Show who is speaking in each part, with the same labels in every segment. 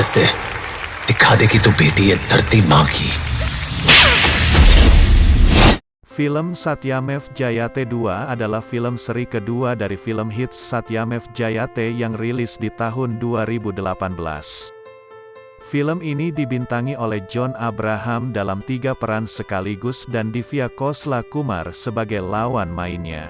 Speaker 1: से दिखा दे कि तू बेटी है धरती माँ की।
Speaker 2: Film Satyamev Jayate 2 adalah film seri kedua dari film hits Satyamev Jayate yang rilis di tahun 2018. Film ini dibintangi oleh John Abraham dalam 3 peran sekaligus dan Divya Khosla Kumar sebagai lawan mainnya.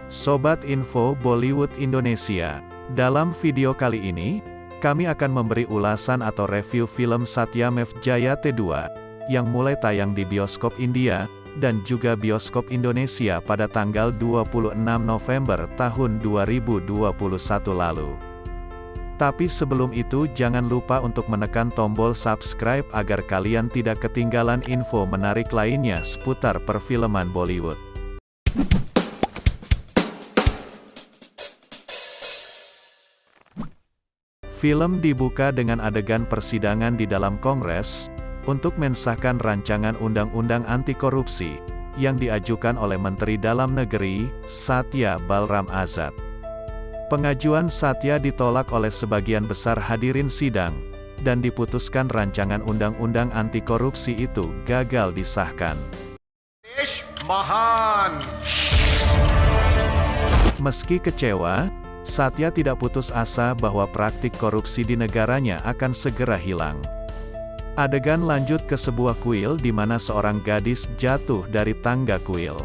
Speaker 2: Sobat Info Bollywood Indonesia, dalam video kali ini, kami akan memberi ulasan atau review film Satyamev Jayate 2, yang mulai tayang di bioskop India, dan juga bioskop Indonesia pada tanggal 26 November tahun 2021 lalu. Tapi sebelum itu jangan lupa untuk menekan tombol subscribe agar kalian tidak ketinggalan info menarik lainnya seputar perfilman Bollywood. Film dibuka dengan adegan persidangan di dalam Kongres, untuk mensahkan rancangan undang-undang anti korupsi, yang diajukan oleh Menteri Dalam Negeri, Satya Balram Azad. Pengajuan Satya ditolak oleh sebagian besar hadirin sidang, dan diputuskan rancangan undang-undang anti korupsi itu gagal disahkan.
Speaker 1: Mahan.
Speaker 2: Meski kecewa, Satya tidak putus asa bahwa praktik korupsi di negaranya akan segera hilang. Adegan lanjut ke sebuah kuil di mana seorang gadis jatuh dari tangga kuil.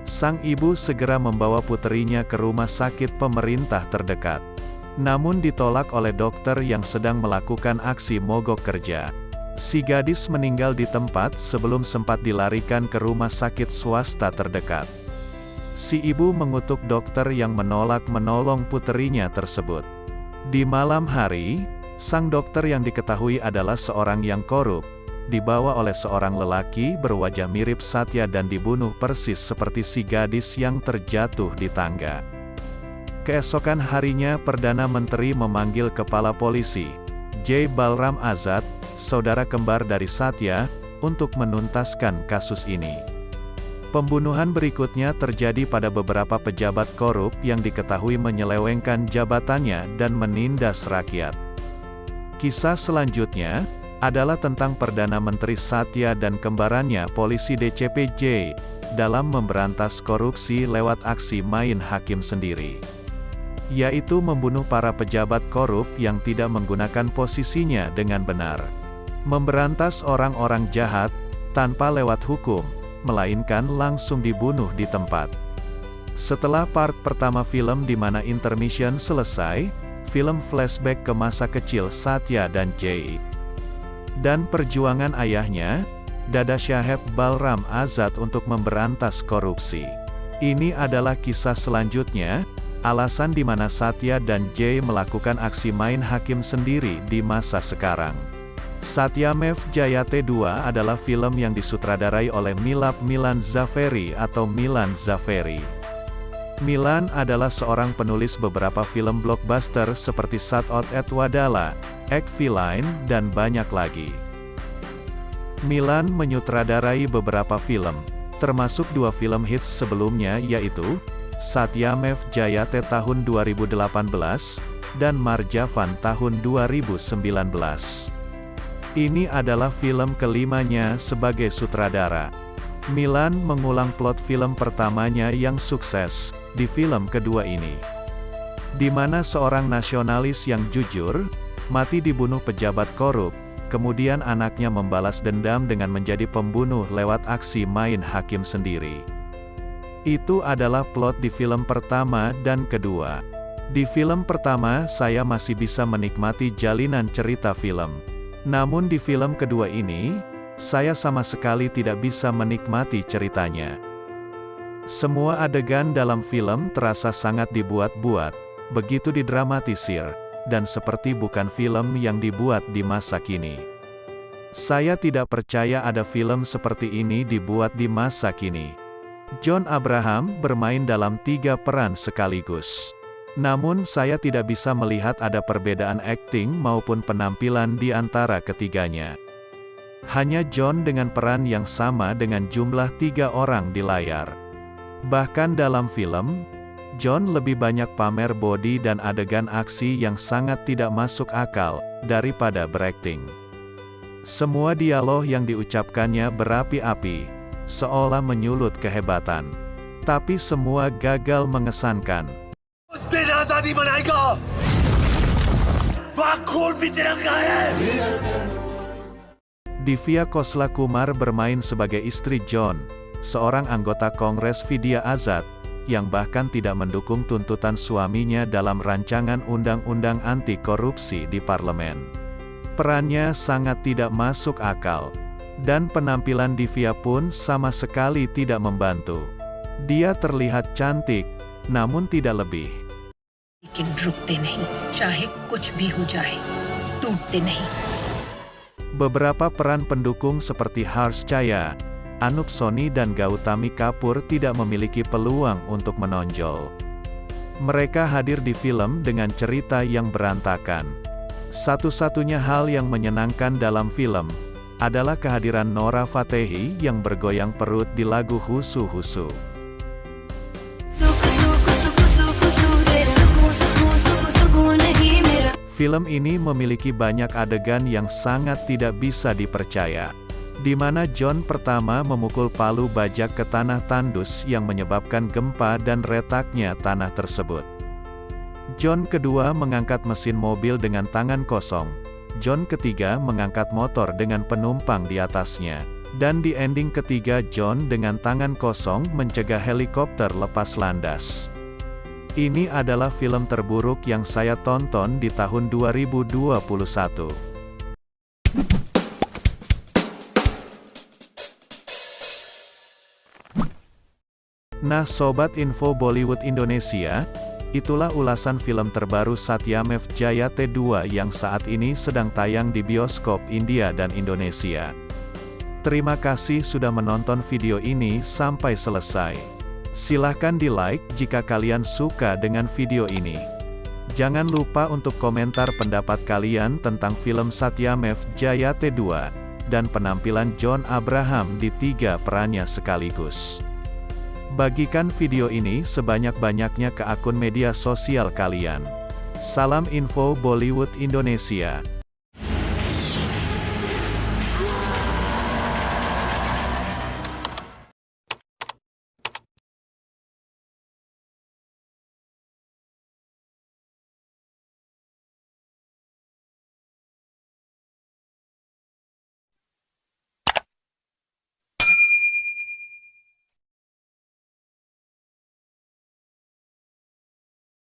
Speaker 2: Sang ibu segera membawa puterinya ke rumah sakit pemerintah terdekat. Namun ditolak oleh dokter yang sedang melakukan aksi mogok kerja. Si gadis meninggal di tempat sebelum sempat dilarikan ke rumah sakit swasta terdekat. Si ibu mengutuk dokter yang menolak menolong puterinya tersebut. Di malam hari, sang dokter yang diketahui adalah seorang yang korup, dibawa oleh seorang lelaki berwajah mirip Satya dan dibunuh persis seperti si gadis yang terjatuh di tangga. Keesokan harinya Perdana Menteri memanggil Kepala Polisi, J. Balram Azad, saudara kembar dari Satya, untuk menuntaskan kasus ini. Pembunuhan berikutnya terjadi pada beberapa pejabat korup yang diketahui menyelewengkan jabatannya dan menindas rakyat. Kisah selanjutnya adalah tentang Perdana Menteri Satya dan kembarannya polisi DCPJ dalam memberantas korupsi lewat aksi main hakim sendiri, yaitu membunuh para pejabat korup yang tidak menggunakan posisinya dengan benar, memberantas orang-orang jahat tanpa lewat hukum, melainkan langsung dibunuh di tempat. Setelah part pertama film di mana intermission selesai, film flashback ke masa kecil Satya dan Jay, dan perjuangan ayahnya, Dadasaheb Balram Azad untuk memberantas korupsi. Ini adalah kisah selanjutnya, alasan di mana Satya dan Jay melakukan aksi main hakim sendiri di masa sekarang. Satyamev Jayate 2 adalah film yang disutradarai oleh Milap Milan Zaveri atau Milan Zaveri. Milan adalah seorang penulis beberapa film blockbuster seperti Satot et Wadala, Ek Villain, dan banyak lagi. Milan menyutradarai beberapa film, termasuk 2 film hits sebelumnya yaitu Satyamev Jayate tahun 2018 dan Marjavan tahun 2019. Ini adalah film kelimanya sebagai sutradara. Milan mengulang plot film pertamanya yang sukses di film kedua ini, di mana seorang nasionalis yang jujur mati dibunuh pejabat korup, kemudian anaknya membalas dendam dengan menjadi pembunuh lewat aksi main hakim sendiri. Itu adalah plot di film pertama dan kedua. Di film pertama saya masih bisa menikmati jalinan cerita film. Namun di film kedua ini, saya sama sekali tidak bisa menikmati ceritanya. Semua adegan dalam film terasa sangat dibuat-buat, begitu didramatisir, dan seperti bukan film yang dibuat di masa kini. Saya tidak percaya ada film seperti ini dibuat di masa kini. John Abraham bermain dalam 3 peran sekaligus. Namun saya tidak bisa melihat ada perbedaan akting maupun penampilan di antara ketiganya. Hanya John dengan peran yang sama dengan jumlah 3 orang di layar. Bahkan dalam film, John lebih banyak pamer body dan adegan aksi yang sangat tidak masuk akal, daripada berakting. Semua dialog yang diucapkannya berapi-api, seolah menyulut kehebatan. Tapi semua gagal mengesankan.
Speaker 1: उस दिन आजादी मनाएगा वहाँ खून भी तिरंगा है।
Speaker 2: Divya Khosla Kumar bermain sebagai istri John, seorang anggota Kongres Vidya Azad, yang bahkan tidak mendukung tuntutan suaminya dalam rancangan undang-undang anti korupsi di parlemen. Perannya sangat tidak masuk akal, dan penampilan Divya pun sama sekali tidak membantu. Dia terlihat cantik, namun tidak lebih.
Speaker 3: लेकिन रुकते नहीं, चाहे कुछ भी हो जाए, टूटते नहीं.
Speaker 2: Beberapa peran pendukung seperti Harsh Chaya, Anup Soni dan Gautami Kapoor tidak memiliki peluang untuk menonjol. Mereka hadir di film dengan cerita yang berantakan. Satu-satunya hal yang menyenangkan dalam film adalah kehadiran Nora Fatehi yang bergoyang perut di lagu Husu Husu. Film ini memiliki banyak adegan yang sangat tidak bisa dipercaya, di mana John pertama memukul palu bajak ke tanah tandus yang menyebabkan gempa dan retaknya tanah tersebut. John kedua mengangkat mesin mobil dengan tangan kosong. John ketiga mengangkat motor dengan penumpang di atasnya. Dan di ending ketiga John dengan tangan kosong mencegah helikopter lepas landas. Ini adalah film terburuk yang saya tonton di tahun 2021. Nah Sobat Info Bollywood Indonesia, itulah ulasan film terbaru Satyamev Jayate 2 yang saat ini sedang tayang di bioskop India dan Indonesia. Terima kasih sudah menonton video ini sampai selesai. Silahkan di-like jika kalian suka dengan video ini. Jangan lupa untuk komentar pendapat kalian tentang film Satyamev Jayate 2, dan penampilan John Abraham di 3 perannya sekaligus. Bagikan video ini sebanyak-banyaknya ke akun media sosial kalian. Salam Info Bollywood Indonesia.